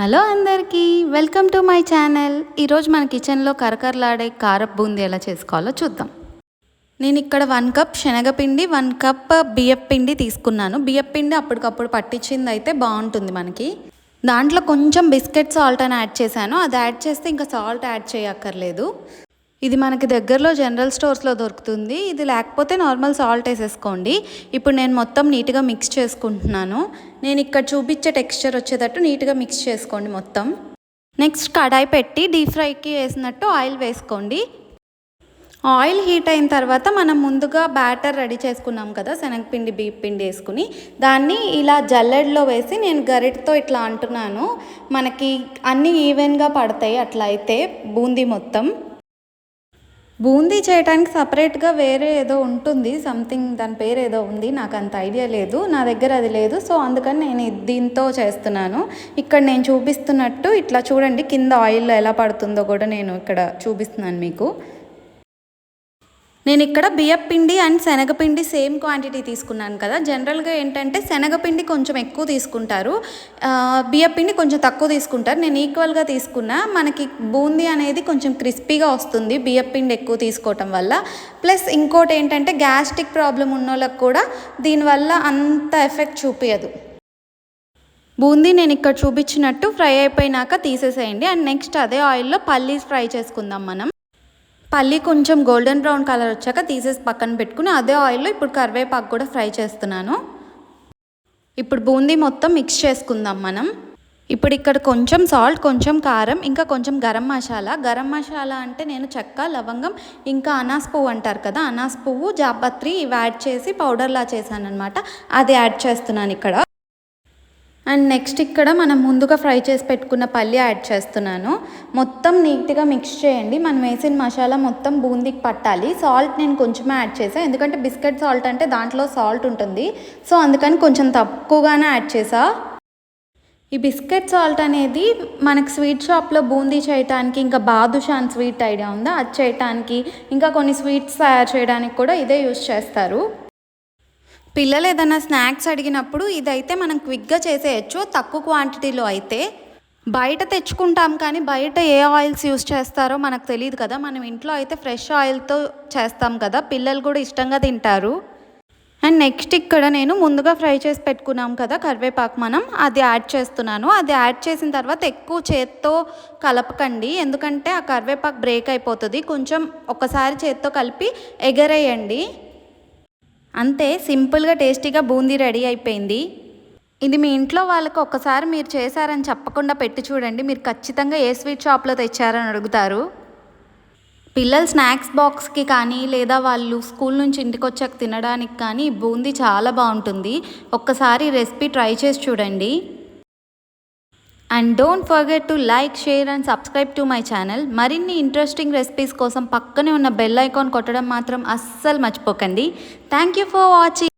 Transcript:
Hello అందరికీ, welcome to my channel. ఈరోజు మన కిచెన్లో కరకరలాడే కారపు బూందీ ఎలా చేసుకోవాలో చూద్దాం. నేను ఇక్కడ 1 కప్ శనగపిండి, 1 కప్ బియ్యపు పిండి తీసుకున్నాను. బియ్యపు పిండి అప్పటికప్పుడు పట్టించింది అయితే బాగుంటుంది మనకి. దాంట్లో కొంచెం బిస్కెట్ సాల్ట్ అని యాడ్ చేశాను. అది యాడ్ చేస్తే ఇంకా సాల్ట్ యాడ్ చేయక్కర్లేదు. ఇది మనకి దగ్గరలో జనరల్ స్టోర్స్లో దొరుకుతుంది. ఇది లేకపోతే నార్మల్ సాల్ట్ వేసేసుకోండి. ఇప్పుడు నేను మొత్తం నీట్గా మిక్స్ చేసుకుంటున్నాను. నేను ఇక్కడ చూపించే టెక్స్చర్ వచ్చేటట్టు నీట్గా మిక్స్ చేసుకోండి మొత్తం. నెక్స్ట్ కడాయి పెట్టి డీప్ ఫ్రైకి వేసినట్టు ఆయిల్ వేసుకోండి. ఆయిల్ హీట్ అయిన తర్వాత మనం ముందుగా బ్యాటర్ రెడీ చేసుకున్నాం కదా, శనగపిండి బియ్యం పిండి వేసుకుని దాన్ని ఇలా జల్లెడలో వేసి నేను గరిటతో ఇట్లా అంటున్నాను. మనకి అన్నీ ఈవెన్గా పడతాయి. అట్లా అయితే బూందీ మొత్తం. బూందీ చేయడానికి సపరేట్గా వేరే ఏదో ఉంటుంది, సంథింగ్ దాని పేరు ఏదో ఉంది, నాకు అంత ఐడియా లేదు, నా దగ్గర అది లేదు. సో అందుకని నేను దీంతో చేస్తున్నాను. ఇక్కడ నేను చూపిస్తున్నట్టు ఇట్లా చూడండి, కింద ఆయిల్లో ఎలా పడుతుందో కూడా నేను ఇక్కడ చూపిస్తున్నాను మీకు. నేను ఇక్కడ బియ్యపు పిండి అండ్ శనగపిండి సేమ్ క్వాంటిటీ తీసుకున్నాను కదా. జనరల్గా ఏంటంటే శనగపిండి కొంచెం ఎక్కువ తీసుకుంటారు, బియ్యపు పిండి కొంచెం తక్కువ తీసుకుంటారు. నేను ఈక్వల్గా తీసుకున్నా. మనకి బూందీ అనేది కొంచెం క్రిస్పీగా వస్తుంది బియ్యపు పిండి ఎక్కువ తీసుకోవటం వల్ల. ప్లస్ ఇంకోటి ఏంటంటే గ్యాస్ట్రిక్ ప్రాబ్లం ఉన్న వాళ్ళకి కూడా దీనివల్ల అంత ఎఫెక్ట్ చూపించదు. బూందీ నేను ఇక్కడ చూపించినట్టు ఫ్రై అయిపోయినాక తీసేసేయండి. అండ్ నెక్స్ట్ అదే ఆయిల్లో పల్లీస్ ఫ్రై చేసుకుందాం మనం. పల్లి కొంచెం గోల్డెన్ బ్రౌన్ కలర్ వచ్చాక తీసేసి పక్కన పెట్టుకుని అదే ఆయిల్లో ఇప్పుడు కరివేపాకు కూడా ఫ్రై చేస్తున్నాను. ఇప్పుడు బూందీ మొత్తం మిక్స్ చేసుకుందాం మనం. ఇప్పుడు ఇక్కడ కొంచెం సాల్ట్, కొంచెం కారం, ఇంకా కొంచెం గరం మసాలా. గరం మసాలా అంటే నేను చెక్క, లవంగం, ఇంకా అనాస్ పువ్వు అంటారు కదా, అనాస్ పువ్వు, జాపత్రి ఇవి యాడ్ చేసి పౌడర్లా చేశాను అనమాట. అది యాడ్ చేస్తున్నాను ఇక్కడ. అండ్ నెక్స్ట్ ఇక్కడ మనం ముందుగా ఫ్రై చేసి పెట్టుకున్న పల్లి యాడ్ చేస్తున్నాను. మొత్తం నీట్గా మిక్స్ చేయండి. మనం వేసిన మసాలా మొత్తం బూందీకి పట్టాలి. సాల్ట్ నేను కొంచెమే యాడ్ చేసాను, ఎందుకంటే బిస్కెట్ సాల్ట్ అంటే దాంట్లో సాల్ట్ ఉంటుంది. సో అందుకని కొంచెం తక్కువగానే యాడ్ చేసా. ఈ బిస్కెట్ సాల్ట్ అనేది మనకి స్వీట్ షాప్లో బూందీ చేయడానికి, ఇంకా బాదుషాన్ స్వీట్ ఐడియా ఉందా, అది చేయడానికి, ఇంకా కొన్ని స్వీట్స్ తయారు చేయడానికి కూడా ఇదే యూజ్ చేస్తారు. పిల్లలు ఏదైనా స్నాక్స్ అడిగినప్పుడు ఇదైతే మనం క్విక్గా చేసేయచ్చు. తక్కువ క్వాంటిటీలో అయితే బయట తెచ్చుకుంటాం, కానీ బయట ఏ ఆయిల్స్ యూస్ చేస్తారో మనకు తెలియదు కదా. మనం ఇంట్లో అయితే ఫ్రెష్ ఆయిల్తో చేస్తాం కదా, పిల్లలు కూడా ఇష్టంగా తింటారు. అండ్ నెక్స్ట్ ఇక్కడ నేను ముందుగా ఫ్రై చేసి పెట్టుకున్నాం కదా కరివేపాకు, మనం అది యాడ్ చేస్తున్నాను. అది యాడ్ చేసిన తర్వాత ఎక్కువ చేత్తో కలపకండి, ఎందుకంటే ఆ కరివేపాకు బ్రేక్ అయిపోతుంది. కొంచెం ఒకసారి చేత్తో కలిపి ఎగరేయండి. అంతే, సింపుల్గా టేస్టీగా బూందీ రెడీ అయిపోయింది. ఇది మీ ఇంట్లో వాళ్ళకి ఒక్కసారి మీరు చేశారని చెప్పకుండా పెట్టి చూడండి, మీరు ఖచ్చితంగా ఏ స్వీట్ షాప్లో తెచ్చారని అడుగుతారు. పిల్లలు స్నాక్స్ బాక్స్కి కానీ, లేదా వాళ్ళు స్కూల్ నుంచి ఇంటికి వచ్చాక తినడానికి కానీ బూందీ చాలా బాగుంటుంది. ఒక్కసారి రెసిపీ ట్రై చేసి చూడండి. And don't forget to like, share and subscribe to my channel. మరిన్ని ఇంట్రెస్టింగ్ రెసిపీస్ కోసం పక్కనే ఉన్న బెల్ ఐకాన్ కొట్టడం మాత్రం అస్సలు మర్చిపోకండి. Thank you for watching.